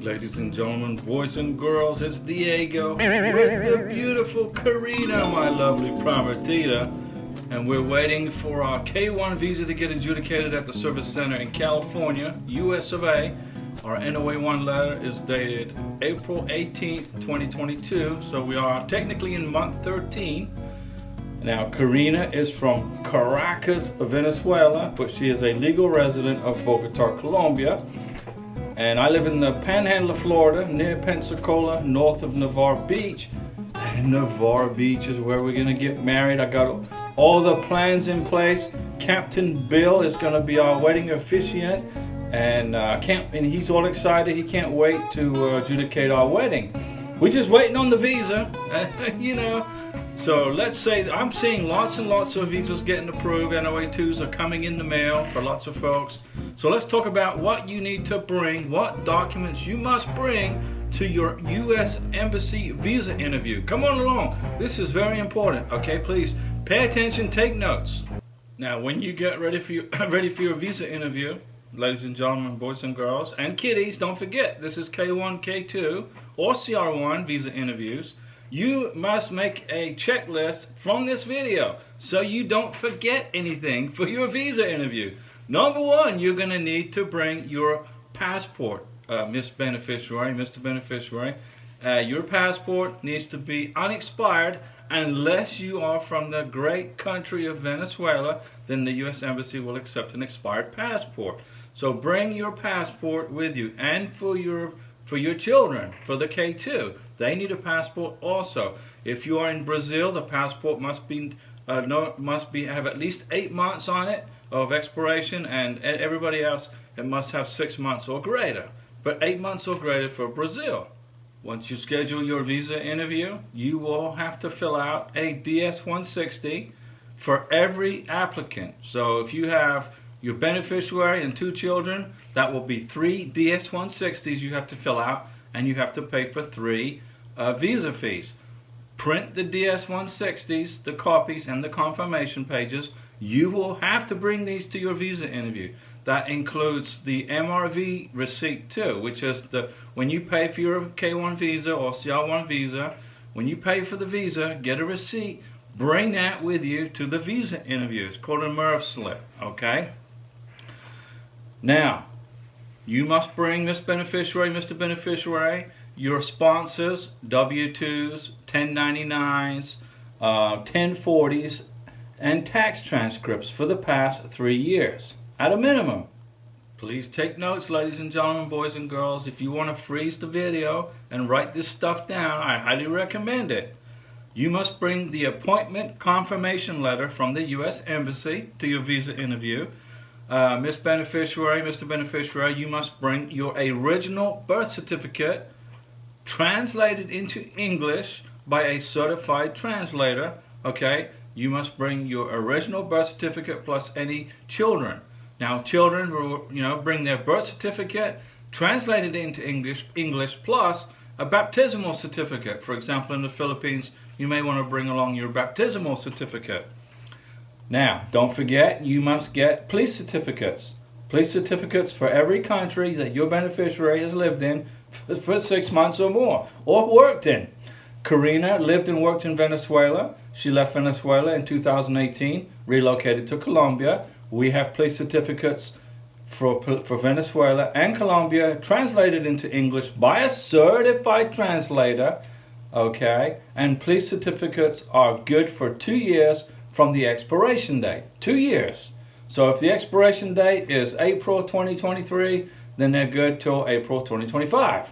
Ladies and gentlemen, boys and girls, it's Diego with the beautiful Karina, my lovely prometida. And we're waiting for our K1 visa to get adjudicated at the Service Center in California, US of A. Our NOA1 letter is dated April 18th, 2022, so we are technically in month 13. Now, Karina is from Caracas, Venezuela, but she is a legal resident of Bogota, Colombia. And I live in the Panhandle of Florida, near Pensacola, north of Navarre Beach. And Navarre Beach is where we're gonna get married. I got all the plans in place. Captain Bill is gonna be our wedding officiant, and he's all excited. He can't wait to adjudicate our wedding. We're just waiting on the visa, you know. So let's say I'm seeing lots and lots of visas getting approved. NOA2s are coming in the mail for lots of folks. So let's talk about what you need to bring, what documents you must bring to your U.S. Embassy visa interview. Come on along. This is very important. Okay, please pay attention, take notes. Now, when you get ready for your visa interview, ladies and gentlemen, boys and girls, and kiddies, don't forget this is K1, K2, or CR1 visa interviews. You must make a checklist from this video so you don't forget anything for your visa interview. Number one, you're going to need to bring your passport, Miss Beneficiary, Mr. Beneficiary. Your passport needs to be unexpired unless you are from the great country of Venezuela. Then the U.S. Embassy will accept an expired passport. So bring your passport with you, and for your children, for the K2, they need a passport also. If you are in Brazil, the passport must have at least 8 months on it of expiration, and everybody else, it must have 6 months or greater. But 8 months or greater for Brazil. Once you schedule your visa interview, you will have to fill out a DS-160 for every applicant. So if you have your beneficiary and 2 children, that will be 3 DS-160s you have to fill out, and you have to pay for 3 visa fees. Print the DS-160s, the copies, and the confirmation pages. You will have to bring these to your visa interview. That includes the MRV Receipt too, which is when you pay for your K1 visa or CR1 visa, when you pay for the visa, get a receipt, bring that with you to the visa interview. It's called a MRV slip, okay? Now, you must bring Miss Beneficiary, Mr. Beneficiary, your sponsors, W-2s, 1099s, 1040s, and tax transcripts for the past 3 years, at a minimum. Please take notes, ladies and gentlemen, boys and girls. If you want to freeze the video and write this stuff down, I highly recommend it. You must bring the appointment confirmation letter from the U.S. Embassy to your visa interview. Miss Beneficiary, Mr. Beneficiary, you must bring your original birth certificate translated into English by a certified translator, okay? You must bring your original birth certificate plus any children. Now, children will, bring their birth certificate translated into English plus a baptismal certificate. For example, in the Philippines, you may want to bring along your baptismal certificate. Now, don't forget, you must get police certificates. Police certificates for every country that your beneficiary has lived in for 6 months or more, or worked in. Karina lived and worked in Venezuela. She left Venezuela in 2018, relocated to Colombia. We have police certificates for Venezuela and Colombia, translated into English by a certified translator, okay? And police certificates are good for 2 years from the expiration date. 2 years. So if the expiration date is April 2023, then they're good till April 2025.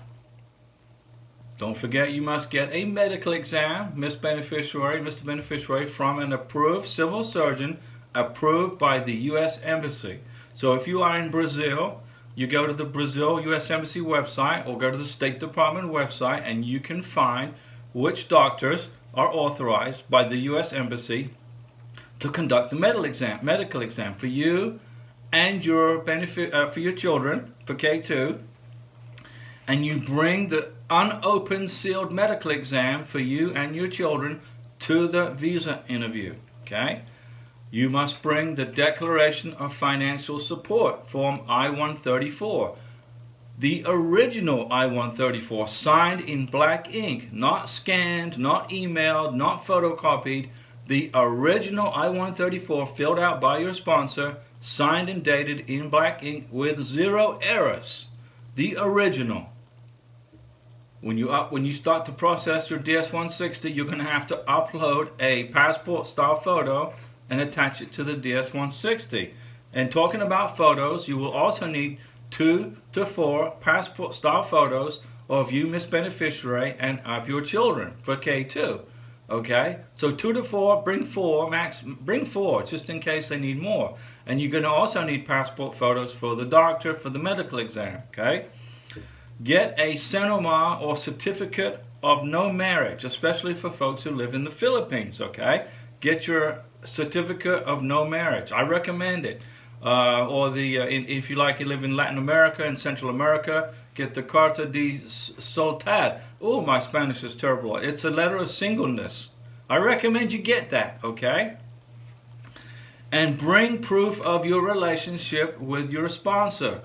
Don't forget, you must get a medical exam, Miss Beneficiary, Mr. Beneficiary, from an approved civil surgeon approved by the U.S. Embassy. So if you are in Brazil, you go to the Brazil U.S. Embassy website or go to the State Department website, and you can find which doctors are authorized by the U.S. Embassy to conduct the medical exam for you and your for your children, for K2, and you bring the unopened sealed medical exam for you and your children to the visa interview, okay? You must bring the Declaration of Financial Support, Form I-134. the original I-134 signed in black ink, not scanned, not emailed, not photocopied. The original I-134 filled out by your sponsor, signed and dated in black ink with 0 errors. The original. When you start to process your DS-160, you're going to have to upload a passport style photo and attach it to the DS-160. And talking about photos, you will also need 2 to 4 passport style photos of you, Miss Beneficiary, and of your children for K2. Okay, so 2 to 4, bring 4, max, bring 4 just in case they need more. And you're going to also need passport photos for the doctor for the medical exam. Okay, get a CENOMA or certificate of no marriage, especially for folks who live in the Philippines. Okay, get your certificate of no marriage. I recommend it. Or if you like, you live in Latin America and Central America, get the Carta de Soltad. Oh, my Spanish is terrible. It's a letter of singleness. I recommend you get that, okay? And bring proof of your relationship with your sponsor.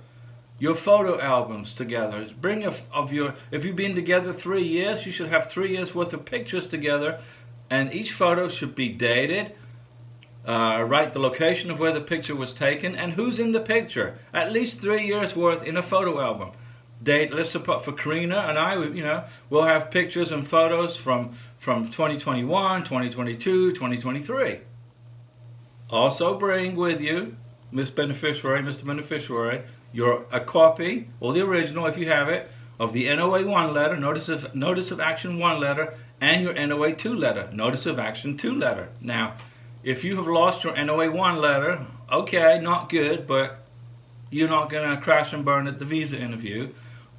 Your photo albums together. Bring if you've been together 3 years, you should have 3 years worth of pictures together, and each photo should be dated. Write the location of where the picture was taken and who's in the picture. At least 3 years worth in a photo album. Date. Let's suppose for Karina and I, we'll have pictures and photos from 2021, 2022, 2023. Also bring with you, Miss Beneficiary, Mr. Beneficiary, a copy or the original, if you have it, of the NOA1 letter, Notice of Action 1 letter, and your NOA2 letter, Notice of Action 2 letter. Now, if you have lost your NOA1 letter, okay, not good, but you're not going to crash and burn at the visa interview.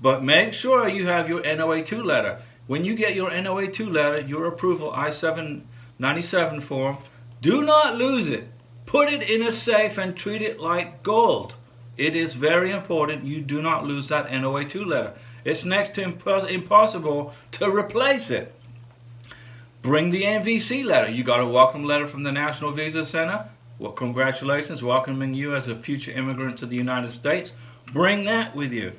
But make sure you have your NOA2 letter. When you get your NOA2 letter, your approval I-797 form, do not lose it. Put it in a safe and treat it like gold. It is very important you do not lose that NOA2 letter. It's next to impossible to replace it. Bring the NVC letter. You got a welcome letter from the National Visa Center. Well, congratulations, welcoming you as a future immigrant to the United States. Bring that with you.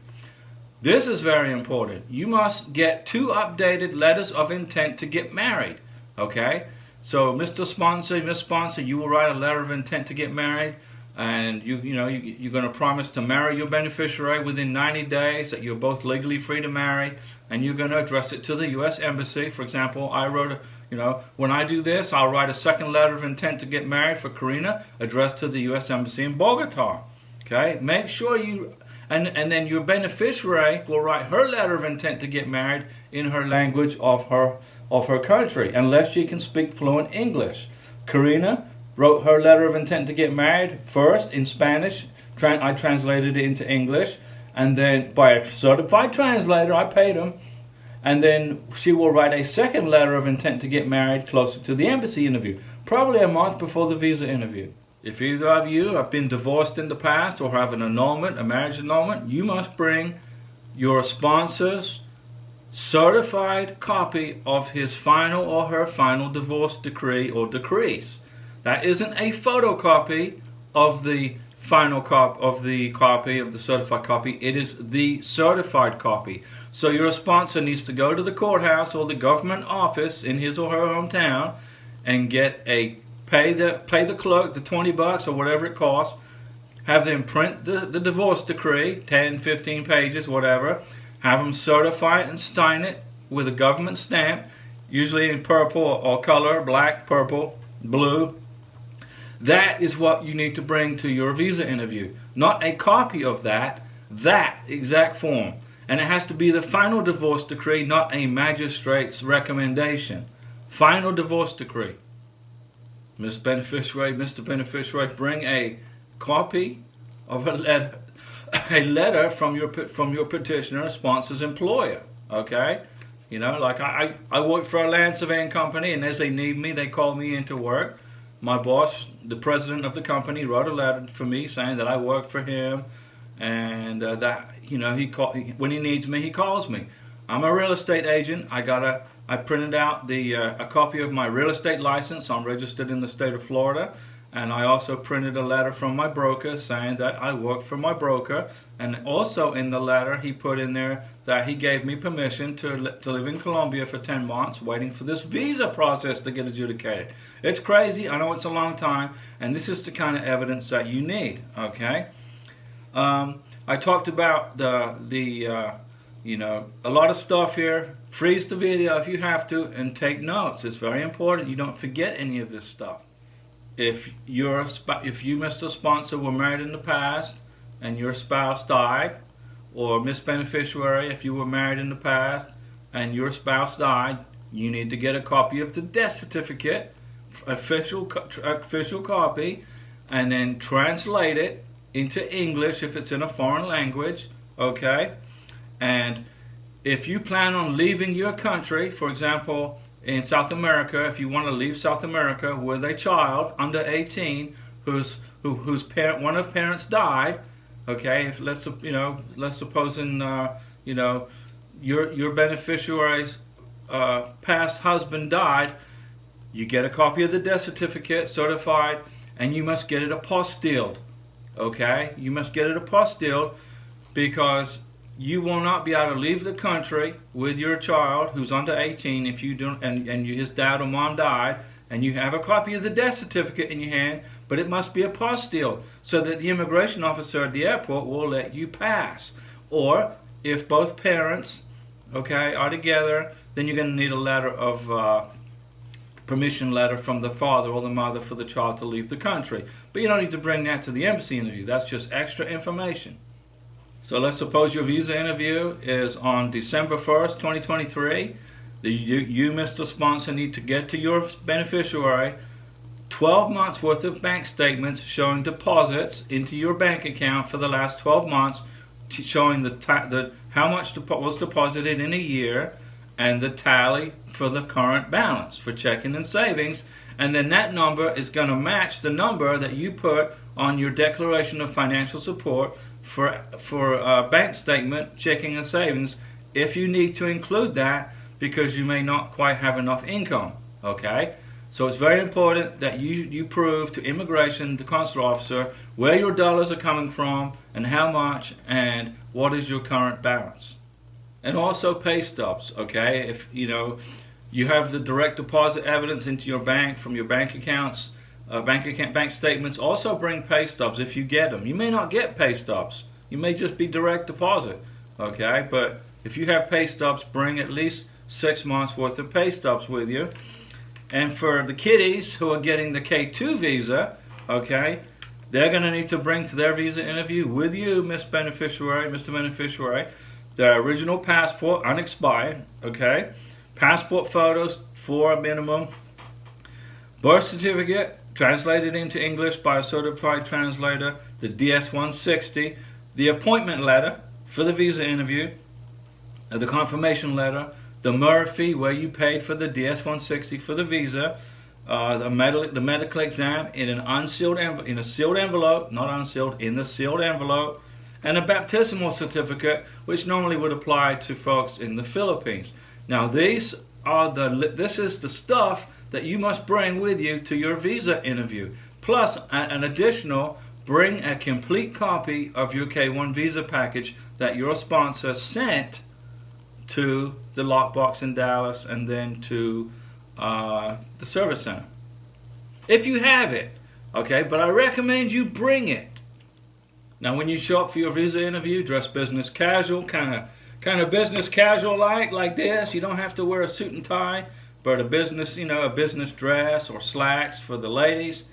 This is very important. You must get 2 updated letters of intent to get married. Okay? So, Mr. Sponsor, Miss Sponsor, you will write a letter of intent to get married, and you're going to promise to marry your beneficiary within 90 days, that you're both legally free to marry, and you're going to address it to the U.S. Embassy. For example, I wrote when I do this, I'll write a second letter of intent to get married for Karina, addressed to the U.S. Embassy in Bogota. Okay? Make sure you, and then your beneficiary will write her letter of intent to get married in her language of her country, unless she can speak fluent English. Karina wrote her letter of intent to get married first in Spanish. I translated it into English, and then by a certified translator, I paid him. And then she will write a second letter of intent to get married closer to the embassy interview, probably a month before the visa interview. If either of you have been divorced in the past or have an annulment, a marriage annulment, you must bring your sponsor's certified copy of his final or her final divorce decree or decrees. That isn't a photocopy of the final copy of the certified copy. It is the certified copy. So your sponsor needs to go to the courthouse or the government office in his or her hometown and pay the clerk the $20 or whatever it costs. Have them print the divorce decree, 10, 15 pages, whatever. Have them certify it and sign it with a government stamp, usually in purple or color, black, purple, blue. That is what you need to bring to your visa interview. Not a copy of that exact form. And it has to be the final divorce decree, not a magistrate's recommendation. Final divorce decree. Miss Beneficiary, Mr. Beneficiary, bring a copy of a letter from your petitioner, sponsor's employer. Okay? Like I work for a land surveying company, and as they need me, they call me into work. My boss, the president of the company, wrote a letter for me saying that I work for him, and that when he needs me, he calls me. I'm a real estate agent. I printed out a copy of my real estate license. I'm registered in the state of Florida, And I also printed a letter from my broker saying that I worked for my broker. And also in the letter, he put in there that he gave me permission to live in Colombia for 10 months, waiting for this visa process to get adjudicated. It's crazy. I know it's a long time. And this is the kind of evidence that you need, okay? I talked about you know, a lot of stuff here. Freeze the video if you have to and take notes. It's very important you don't forget any of this stuff. If you, Mr. Sponsor, were married in the past and your spouse died, or Miss Beneficiary, if you were married in the past and your spouse died, you need to get a copy of the death certificate, official copy, and then translate it into English if it's in a foreign language, okay? And if you plan on leaving your country, for example, in South America, if you want to leave South America with a child under 18 whose one of parents died, okay? If let's suppose your beneficiary's past husband died, you get a copy of the death certificate, certified, and you must get it apostilled, okay? You must get it apostilled because you will not be able to leave the country with your child who's under 18 if you don't, and his dad or mom died, and you have a copy of the death certificate in your hand, but it must be apostilled so that the immigration officer at the airport will let you pass. Or if both parents, okay, are together, then you're going to need a letter of permission letter from the father or the mother for the child to leave the country. But you don't need to bring that to the embassy interview. That's just extra information. So let's suppose your visa interview is on December 1st, 2023. You, Mr. Sponsor, need to get to your beneficiary 12 months worth of bank statements showing deposits into your bank account for the last 12 months, showing how much was deposited in a year and the tally for the current balance for checking and savings. And then that number is going to match the number that you put on your declaration of financial support for bank statement, checking and savings, if you need to include that because you may not quite have enough income, okay? So it's very important that you prove to immigration, the consular officer, where your dollars are coming from and how much and what is your current balance. And also pay stubs, okay? If you have the direct deposit evidence into your bank from your bank accounts, bank statements, also bring pay stubs if you get them. You may not get pay stubs. You may just be direct deposit, okay? But if you have pay stubs, bring at least 6 months worth of pay stubs with you. And for the kiddies who are getting the K2 visa, okay, they're going to need to bring to their visa interview with you, Miss Beneficiary, Mr. Beneficiary, their original passport, unexpired, okay? Passport photos, 4 minimum. Birth certificate, translated into English by a certified translator, the DS-160, the appointment letter for the visa interview, the confirmation letter, the MRV fee where you paid for the DS-160 for the visa, the medical exam in an unsealed in a sealed envelope, not unsealed, in the sealed envelope, and a baptismal certificate, which normally would apply to folks in the Philippines. Now this is the stuff that you must bring with you to your visa interview. Plus, an additional, bring a complete copy of your K1 visa package that your sponsor sent to the lockbox in Dallas and then to the service center. If you have it, okay, but I recommend you bring it. Now when you show up for your visa interview, dress business casual, kind of business casual like this. You don't have to wear a suit and tie, but a business dress or slacks for the ladies,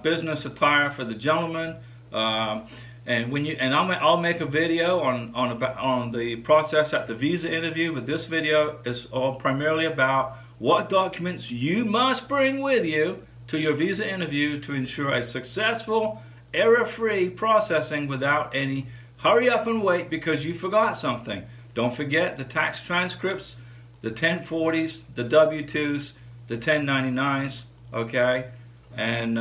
business attire for the gentlemen. And I'll make a video on the process at the visa interview, but this video is all primarily about what documents you must bring with you to your visa interview to ensure a successful, error-free processing without any hurry up and wait because you forgot something. Don't forget the tax transcripts, the 1040s, the W-2s, the 1099s, okay? And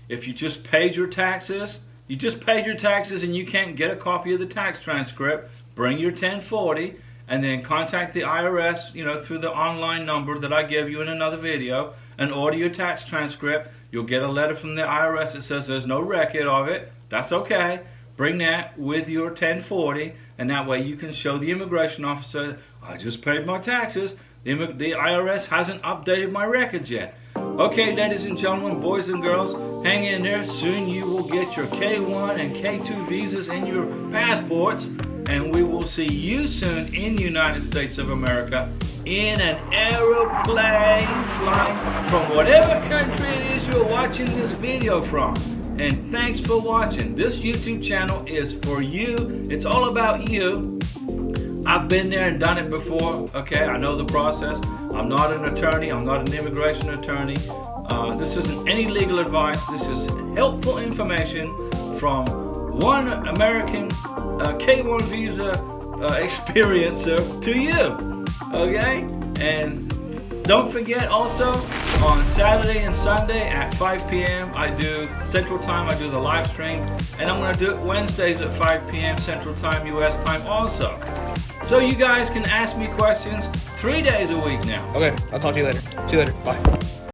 if you just paid your taxes, and you can't get a copy of the tax transcript, bring your 1040 and then contact the IRS, through the online number that I give you in another video and order your tax transcript. you'll get a letter from the IRS that says there's no record of it. That's okay. Bring that with your 1040, and that way you can show the immigration officer, I just paid my taxes. The IRS hasn't updated my records yet. Okay, ladies and gentlemen, boys and girls, hang in there. Soon you will get your K1 and K2 visas and your passports, and we will see you soon in the United States of America in an aeroplane flying from whatever country it is you're watching this video from. And thanks for watching. This YouTube channel is for you. It's all about you. I've been there and done it before, okay? I know the process. I'm not an attorney. I'm not an immigration attorney. This isn't any legal advice. This is helpful information from one American K1 visa experiencer to you, okay? And don't forget also, on Saturday and Sunday at 5 p.m. I do Central Time, I do the live stream, and I'm going to do it Wednesdays at 5 p.m. Central Time, US time also. So you guys can ask me questions 3 days a week now. Okay, I'll talk to you later. See you later. Bye.